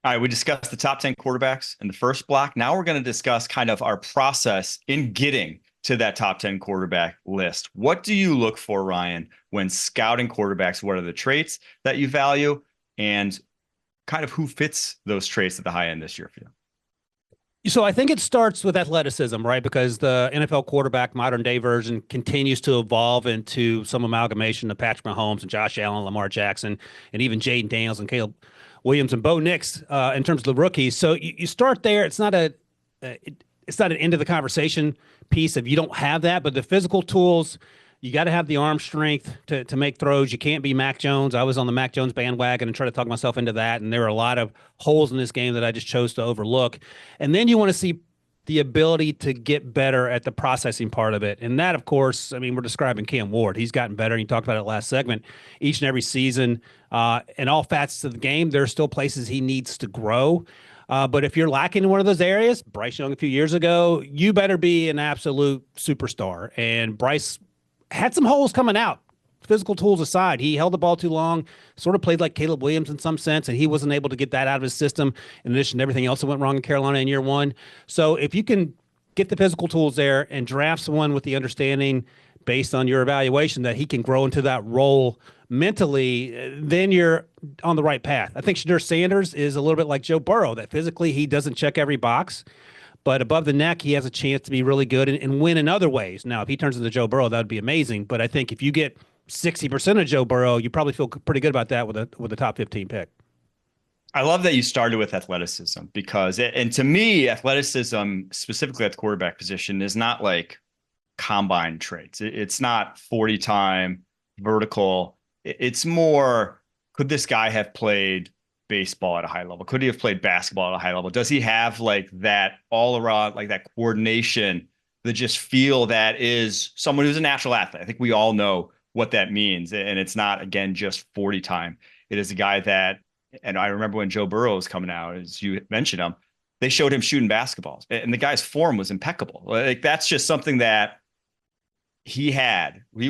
All right, we discussed the top 10 quarterbacks in the first block. Now we're going to discuss kind of our process in getting to that top 10 quarterback list. What do you look for, Ryan, when scouting quarterbacks? What are the traits that you value, and kind of who fits those traits at the high end this year for you? So I think it starts with athleticism, right? Because the NFL quarterback, modern day version, continues to evolve into some amalgamation of Patrick Mahomes and Josh Allen, Lamar Jackson, and even Jaden Daniels and Caleb Williams and Bo Nix in terms of the rookies. So you start there. It's not an end of the conversation piece if you don't have that, but the physical tools, you got to have the arm strength to make throws. You can't be Mac Jones. I was on the Mac Jones bandwagon and try to talk myself into that. And there are a lot of holes in this game that I just chose to overlook. And then you want to see the ability to get better at the processing part of it. And that, of course, I mean, we're describing Cam Ward. He's gotten better. And you talked about it last segment. Each and every season, in all facets of the game, there are still places he needs to grow. But if you're lacking in one of those areas, Bryce Young a few years ago, you better be an absolute superstar. And Bryce had some holes coming out, physical tools aside. He held the ball too long, sort of played like Caleb Williams in some sense, and he wasn't able to get that out of his system in addition to everything else that went wrong in Carolina in year one. So if you can get the physical tools there and draft someone with the understanding based on your evaluation that he can grow into that role mentally, then you're on the right path. I think Shedeur Sanders is a little bit like Joe Burrow, that physically he doesn't check every box, but above the neck, he has a chance to be really good and win in other ways. Now, if he turns into Joe Burrow, that would be amazing. But I think if you get 60% of Joe Burrow, you probably feel pretty good about that with a top 15 pick. I love that you started with athleticism because, and to me, athleticism, specifically at the quarterback position, is not like combine traits. It's not 40 time vertical. It's more, could this guy have played baseball at a high level? Could he have played basketball at a high level? Does he have like that all around, like that coordination, that just feel that is someone who's a natural athlete? I think we all know what that means. And it's not, again, just 40 time. It is a guy that, and I remember when Joe Burrow was coming out, as you mentioned him, they showed him shooting basketballs and the guy's form was impeccable. Like that's just something that he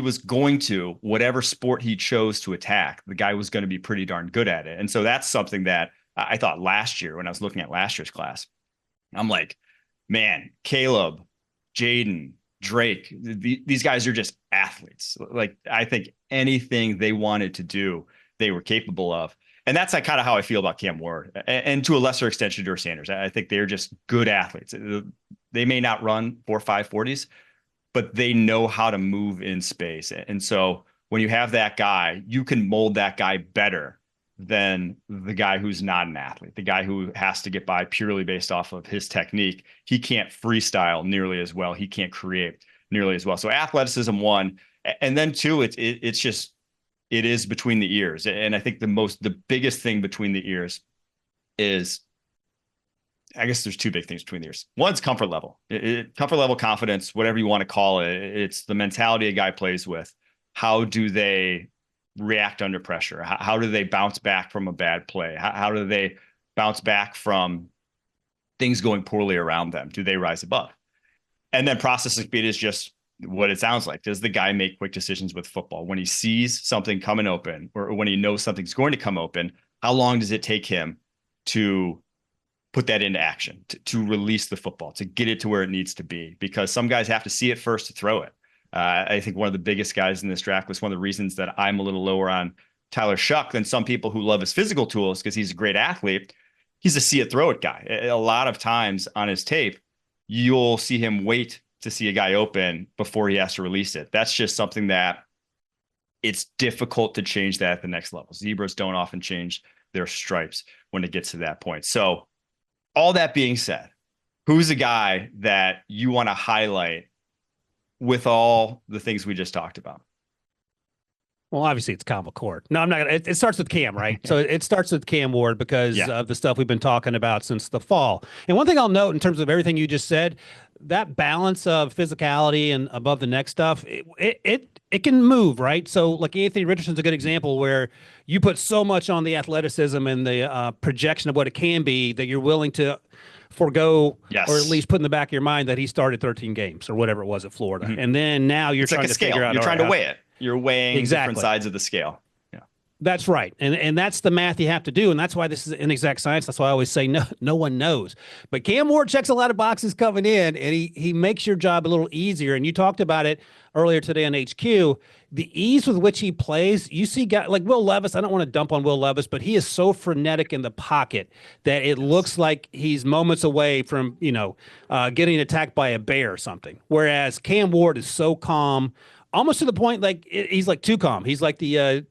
was going to, whatever sport he chose to attack, the guy was going to be pretty darn good at it. And so that's something that I thought last year when I was looking at last year's class, I'm like, man, Caleb, Jaden, Drake, these guys are just athletes. Like I think anything they wanted to do, they were capable of. And that's like kind of how I feel about Cam Ward and to a lesser extent, Shedeur Sanders. I think they're just good athletes. They may not run 4.5 40s, but they know how to move in space. And so when you have that guy, you can mold that guy better than the guy who's not an athlete, the guy who has to get by purely based off of his technique. He can't freestyle nearly as well. He can't create nearly as well. So athleticism, one, and then two, it is between the ears. And I think the biggest thing between the ears is, I guess there's two big things between the ears. One's comfort level, comfort level, confidence, whatever you want to call it. It's the mentality a guy plays with. How do they react under pressure? How do they bounce back from a bad play? How do they bounce back from things going poorly around them? Do they rise above? And then processing speed is just what it sounds like. Does the guy make quick decisions with football? When he sees something coming open or when he knows something's going to come open, how long does it take him to put that into action, to release the football, to get it to where it needs to be? Because some guys have to see it first to throw it. I think one of the biggest guys in this draft was one of the reasons that I'm a little lower on Tyler Shuck than some people who love his physical tools because he's a great athlete. He's a see it, throw it guy. A lot of times on his tape, you'll see him wait to see a guy open before he has to release it. That's just something that it's difficult to change that at the next level. Zebras don't often change their stripes when it gets to that point. So all that being said, who's a guy that you want to highlight with all the things we just talked about? Well, obviously it's Kyle McCord. No, I'm not gonna. It starts with Cam, right? So it starts with Cam Ward because of the stuff we've been talking about since the fall. And one thing I'll note in terms of everything you just said, that balance of physicality and above the neck stuff, it can move, right? So like Anthony Richardson's a good example where you put so much on the athleticism and the projection of what it can be that you're willing to forego, or at least put in the back of your mind that he started 13 games or whatever it was at Florida. Mm-hmm. And then now you're trying to figure out. You're trying to weigh it. You're weighing different sides of the scale. Yeah. That's right. And that's the math you have to do. And that's why this is inexact science. That's why I always say no one knows. But Cam Ward checks a lot of boxes coming in, and he makes your job a little easier. And you talked about it earlier today on HQ. The ease with which he plays, you see guys like Will Levis. I don't want to dump on Will Levis, but he is so frenetic in the pocket that it looks like he's moments away from, getting attacked by a bear or something. Whereas Cam Ward is so calm, almost to the point like he's like too calm. He's like the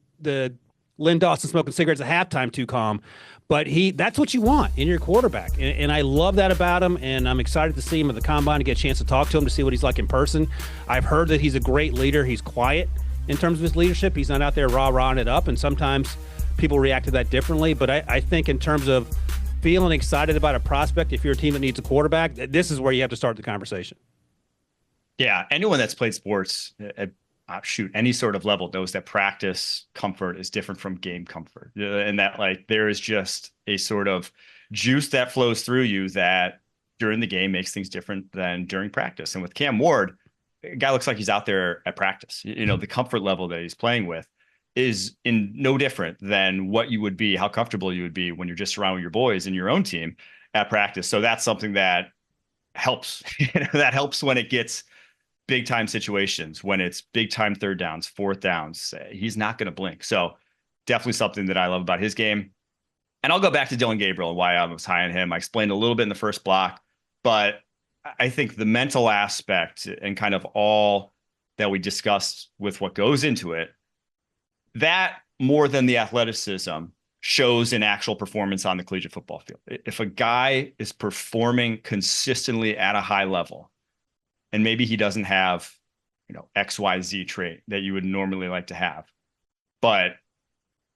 Lynn Dawson smoking cigarettes at halftime, too calm. But that's what you want in your quarterback. And I love that about him. And I'm excited to see him at the combine and get a chance to talk to him to see what he's like in person. I've heard that he's a great leader. He's quiet in terms of his leadership. He's not out there rah-rahing it up. And sometimes people react to that differently. But I think in terms of feeling excited about a prospect, if you're a team that needs a quarterback, this is where you have to start the conversation. Yeah. Anyone that's played sports any sort of level knows that practice comfort is different from game comfort, and that like there is just a sort of juice that flows through you that during the game makes things different than during practice. And with Cam Ward, a guy looks like he's out there at practice. The comfort level that he's playing with is in no different than what you would be, how comfortable you would be when you're just surrounded with your boys and your own team at practice. So that's something that helps. That helps when it gets big time situations, when it's big time third downs, fourth downs. He's not going to blink. So definitely something that I love about his game. And I'll go back to Dillon Gabriel and why I was high on him. I explained a little bit in the first block, but I think the mental aspect and kind of all that we discussed with what goes into it, that more than the athleticism shows in actual performance on the collegiate football field. If a guy is performing consistently at a high level, and maybe he doesn't have, XYZ trait that you would normally like to have, but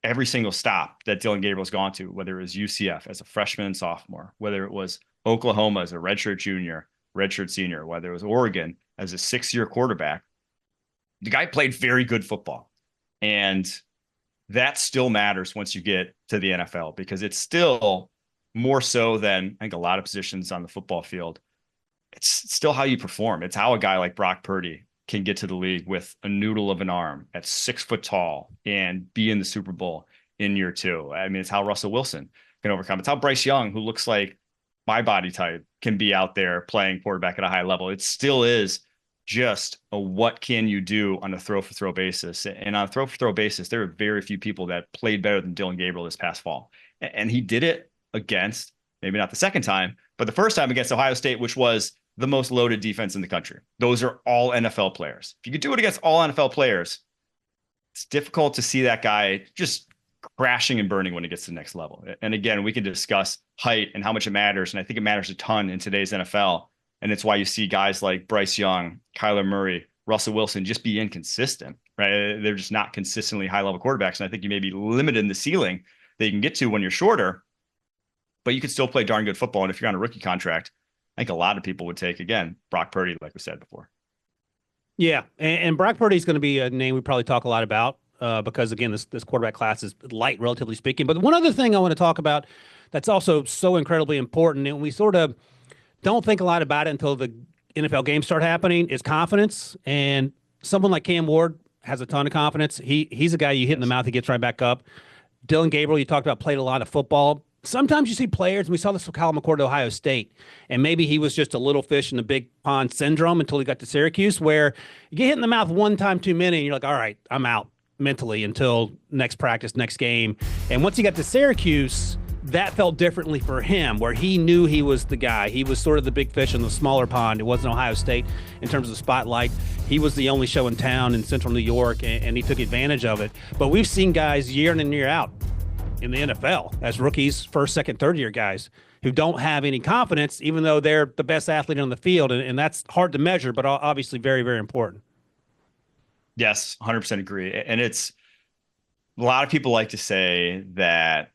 every single stop that Dillon Gabriel's gone to, whether it was UCF as a freshman and sophomore, whether it was Oklahoma as a redshirt junior, redshirt senior, whether it was Oregon as a 6-year quarterback, the guy played very good football. And that still matters once you get to the NFL, because it's still more so than I think a lot of positions on the football field. It's still how you perform. It's how a guy like Brock Purdy can get to the league with a noodle of an arm at 6 foot tall and be in the Super Bowl in year 2. I mean, it's how Russell Wilson can overcome. It's how Bryce Young, who looks like my body type, can be out there playing quarterback at a high level. It still is just a what can you do on a throw for throw basis. And on a throw for throw basis, there are very few people that played better than Dillon Gabriel this past fall. And he did it against, maybe not the second time, but the first time against Ohio State, which was the most loaded defense in the country. Those are all NFL players. If you could do it against all NFL players, it's difficult to see that guy just crashing and burning when it gets to the next level. And again, we can discuss height and how much it matters. And I think it matters a ton in today's NFL. And it's why you see guys like Bryce Young, Kyler Murray, Russell Wilson just be inconsistent, right? They're just not consistently high-level quarterbacks. And I think you may be limited in the ceiling that you can get to when you're shorter, but you could still play darn good football. And if you're on a rookie contract, I think a lot of people would take, again, Brock Purdy, like we said before. Yeah, and Brock Purdy is going to be a name we probably talk a lot about because, again, this quarterback class is light, relatively speaking. But one other thing I want to talk about that's also so incredibly important, and we sort of don't think a lot about it until the NFL games start happening, is confidence. And someone like Cam Ward has a ton of confidence. He's a guy you hit in the mouth, he gets right back up. Dillon Gabriel, you talked about, played a lot of football. Sometimes you see players, and we saw this with Kyle McCord at Ohio State, and maybe he was just a little fish in the big pond syndrome until he got to Syracuse, where you get hit in the mouth one time too many, and you're like, all right, I'm out mentally until next practice, next game. And once he got to Syracuse, that felt differently for him, where he knew he was the guy. He was sort of the big fish in the smaller pond. It wasn't Ohio State in terms of the spotlight. He was the only show in town in central New York, and he took advantage of it. But we've seen guys year in and year out in the NFL as rookies, first, second, third year guys who don't have any confidence, even though they're the best athlete on the field. And that's hard to measure, but obviously very, very important. Yes, 100% agree. And it's a lot of people like to say that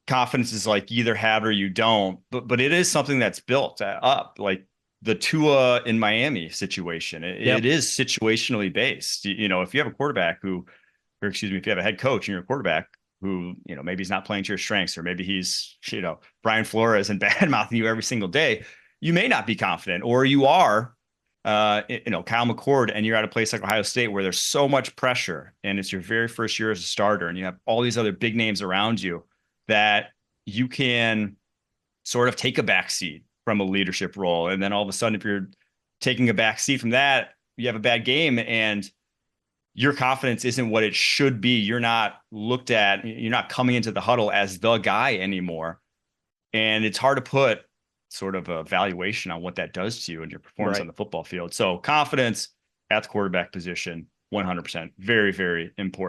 confidence is like you either have it or you don't, but it is something that's built up, like the Tua in Miami situation. It is situationally based. If you have a quarterback if you have a head coach and you're a quarterback who, maybe he's not playing to your strengths, or maybe he's, Brian Flores and bad mouthing you every single day, you may not be confident, or you are Kyle McCord, and you're at a place like Ohio State where there's so much pressure and it's your very first year as a starter and you have all these other big names around you, that you can sort of take a back seat from a leadership role. And then all of a sudden, if you're taking a back seat from that, you have a bad game and your confidence isn't what it should be. You're not looked at, you're not coming into the huddle as the guy anymore. And it's hard to put sort of a valuation on what that does to you and your performance on the football field. So confidence at the quarterback position, 100%, very, very important.